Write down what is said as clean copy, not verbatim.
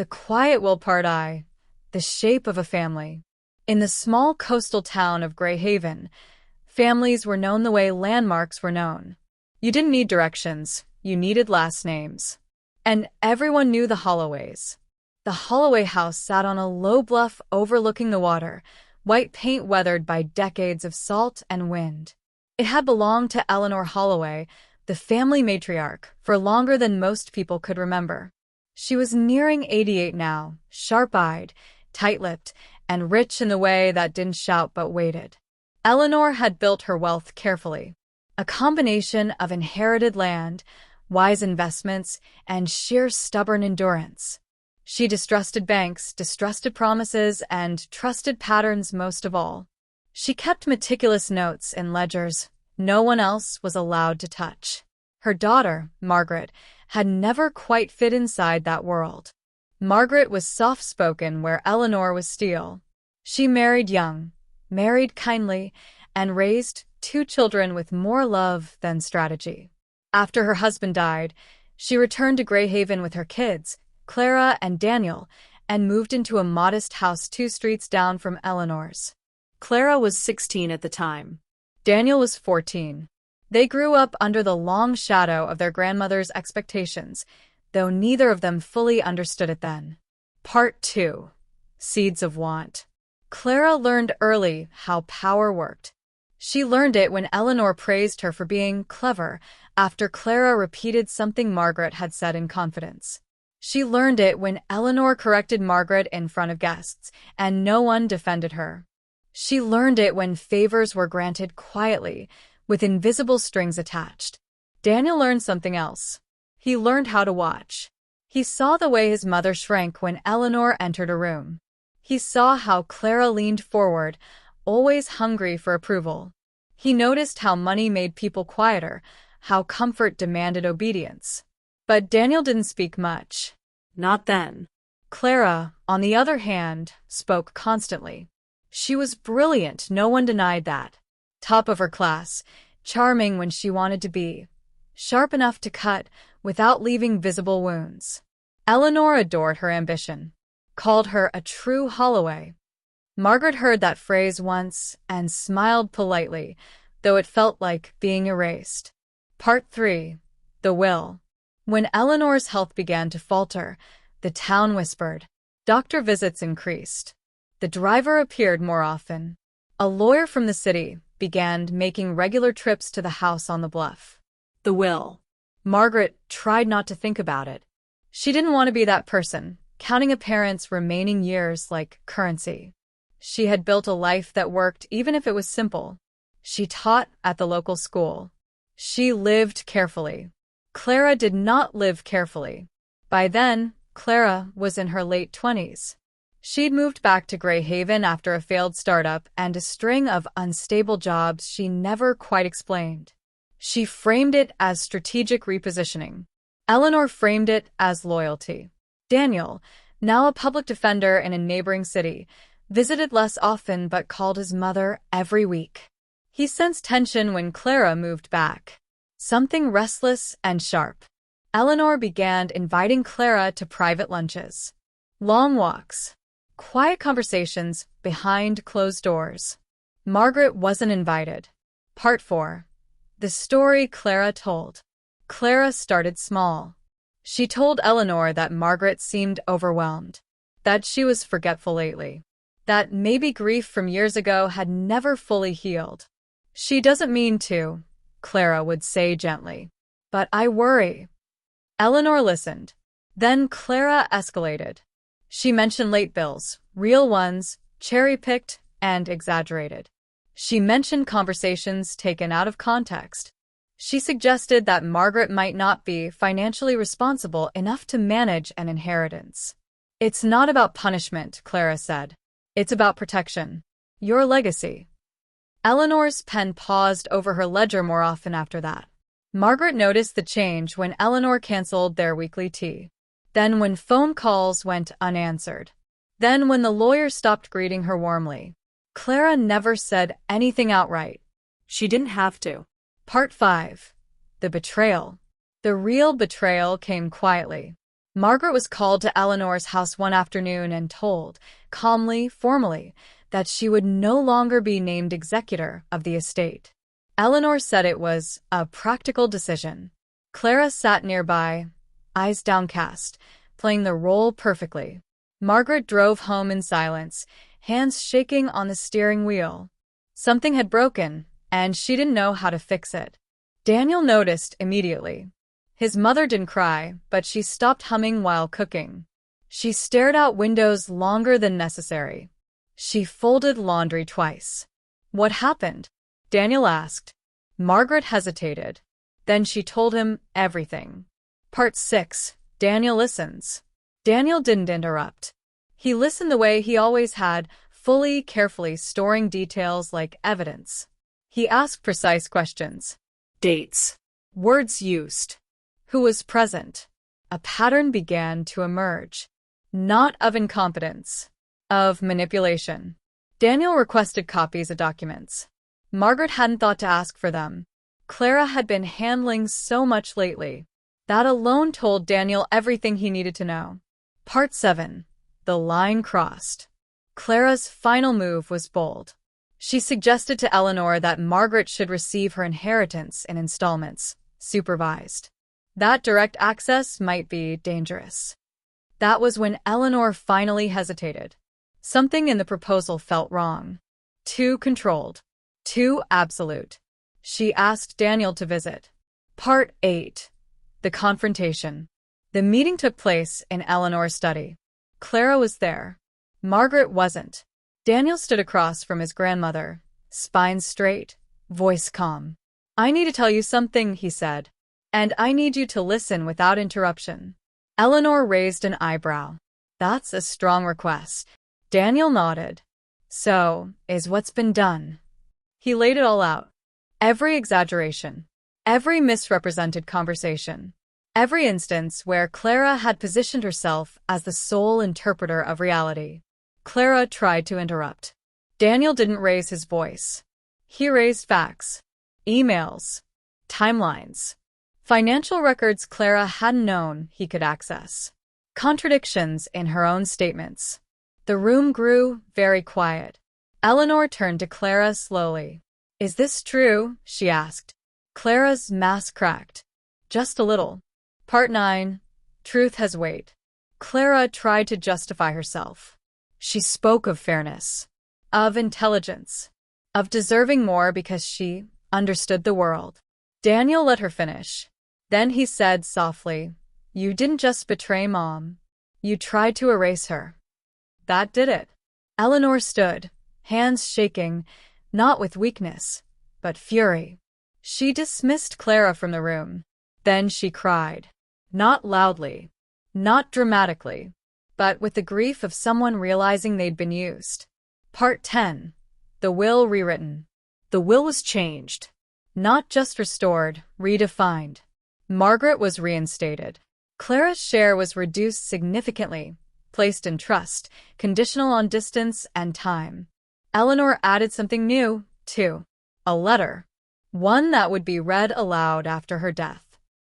The quiet will part eye, the shape of a family. In the small coastal town of Greyhaven, families were known the way landmarks were known. You didn't need directions, you needed last names. And everyone knew the Holloways. The Holloway house sat on a low bluff overlooking the water, white paint weathered by decades of salt and wind. It had belonged to Eleanor Holloway, the family matriarch, for longer than most people could remember. She was nearing 88 now, sharp-eyed, tight-lipped, and rich in the way that didn't shout but waited. Eleanor had built her wealth carefully, a combination of inherited land, wise investments, and sheer stubborn endurance. She distrusted banks, distrusted promises, and trusted patterns most of all. She kept meticulous notes in ledgers no one else was allowed to touch. Her daughter, Margaret, had never quite fit inside that world. Margaret was soft-spoken where Eleanor was steel. She married young, married kindly, and raised 2 children with more love than strategy. After her husband died, she returned to Greyhaven with her kids, Clara and Daniel, and moved into a modest house 2 streets down from Eleanor's. Clara was 16 at the time. Daniel was 14. They grew up under the long shadow of their grandmother's expectations, though neither of them fully understood it then. Part 2. Seeds of Want. Clara learned early how power worked. She learned it when Eleanor praised her for being clever after Clara repeated something Margaret had said in confidence. She learned it when Eleanor corrected Margaret in front of guests, and no one defended her. She learned it when favors were granted quietly, with invisible strings attached. Daniel learned something else. He learned how to watch. He saw the way his mother shrank when Eleanor entered a room. He saw how Clara leaned forward, always hungry for approval. He noticed how money made people quieter, how comfort demanded obedience. But Daniel didn't speak much. Not then. Clara, on the other hand, spoke constantly. She was brilliant, no one denied that. Top of her class, charming when she wanted to be, sharp enough to cut without leaving visible wounds. Eleanor adored her ambition, called her a true Holloway. Margaret heard that phrase once and smiled politely, though it felt like being erased. Part 3. The Will. When Eleanor's health began to falter, the town whispered. Doctor visits increased. The driver appeared more often. A lawyer from the city began making regular trips to the house on the bluff. The will. Margaret tried not to think about it. She didn't want to be that person, counting a parent's remaining years like currency. She had built a life that worked even if it was simple. She taught at the local school. She lived carefully. Clara did not live carefully. By then, Clara was in her late 20s. She'd moved back to Greyhaven after a failed startup and a string of unstable jobs she never quite explained. She framed it as strategic repositioning. Eleanor framed it as loyalty. Daniel, now a public defender in a neighboring city, visited less often but called his mother every week. He sensed tension when Clara moved back. Something restless and sharp. Eleanor began inviting Clara to private lunches. Long walks. Quiet conversations behind closed doors. Margaret wasn't invited. Part 4. The story Clara told. Clara started small. She told Eleanor that Margaret seemed overwhelmed, that she was forgetful lately, that maybe grief from years ago had never fully healed. She doesn't mean to, Clara would say gently. But I worry. Eleanor listened. Then Clara escalated. She mentioned late bills, real ones, cherry-picked, and exaggerated. She mentioned conversations taken out of context. She suggested that Margaret might not be financially responsible enough to manage an inheritance. It's not about punishment, Clara said. It's about protection. Your legacy. Eleanor's pen paused over her ledger more often after that. Margaret noticed the change when Eleanor canceled their weekly tea. Then when phone calls went unanswered. Then when the lawyer stopped greeting her warmly. Clara never said anything outright. She didn't have to. Part 5. The Betrayal. The real betrayal came quietly. Margaret was called to Eleanor's house one afternoon and told, calmly, formally, that she would no longer be named executor of the estate. Eleanor said it was a practical decision. Clara sat nearby, eyes downcast, playing the role perfectly. Margaret drove home in silence, hands shaking on the steering wheel. Something had broken, and she didn't know how to fix it. Daniel noticed immediately. His mother didn't cry, but she stopped humming while cooking. She stared out windows longer than necessary. She folded laundry twice. "What happened?" Daniel asked. Margaret hesitated. Then she told him everything. Part 6. Daniel listens. Daniel didn't interrupt. He listened the way he always had, fully, carefully storing details like evidence. He asked precise questions. Dates. Words used. Who was present? A pattern began to emerge. Not of incompetence. Of manipulation. Daniel requested copies of documents. Margaret hadn't thought to ask for them. Clara had been handling so much lately. That alone told Daniel everything he needed to know. Part 7. The line crossed. Clara's final move was bold. She suggested to Eleanor that Margaret should receive her inheritance in installments, supervised. That direct access might be dangerous. That was when Eleanor finally hesitated. Something in the proposal felt wrong. Too controlled. Too absolute. She asked Daniel to visit. Part 8. The confrontation. The meeting took place in Eleanor's study. Clara was there. Margaret wasn't. Daniel stood across from his grandmother, spine straight, voice calm. "I need to tell you something," he said. "And I need you to listen without interruption." Eleanor raised an eyebrow. "That's a strong request." Daniel nodded. "So, is what's been done." He laid it all out. Every exaggeration. Every misrepresented conversation. Every instance where Clara had positioned herself as the sole interpreter of reality. Clara tried to interrupt. Daniel didn't raise his voice. He raised facts. Emails. Timelines. Financial records Clara hadn't known he could access. Contradictions in her own statements. The room grew very quiet. Eleanor turned to Clara slowly. "Is this true?" she asked. Clara's mask cracked. "Just a little." Part 9. Truth has weight. Clara tried to justify herself. She spoke of fairness, of intelligence, of deserving more because she understood the world. Daniel let her finish. Then he said softly, "You didn't just betray Mom. You tried to erase her." That did it. Eleanor stood, hands shaking, not with weakness, but fury. She dismissed Clara from the room. Then she cried. Not loudly, not dramatically, but with the grief of someone realizing they'd been used. Part 10. The will rewritten. The will was changed. Not just restored, redefined. Margaret was reinstated. Clara's share was reduced significantly, placed in trust, conditional on distance and time. Eleanor added something new, too. A letter. One that would be read aloud after her death.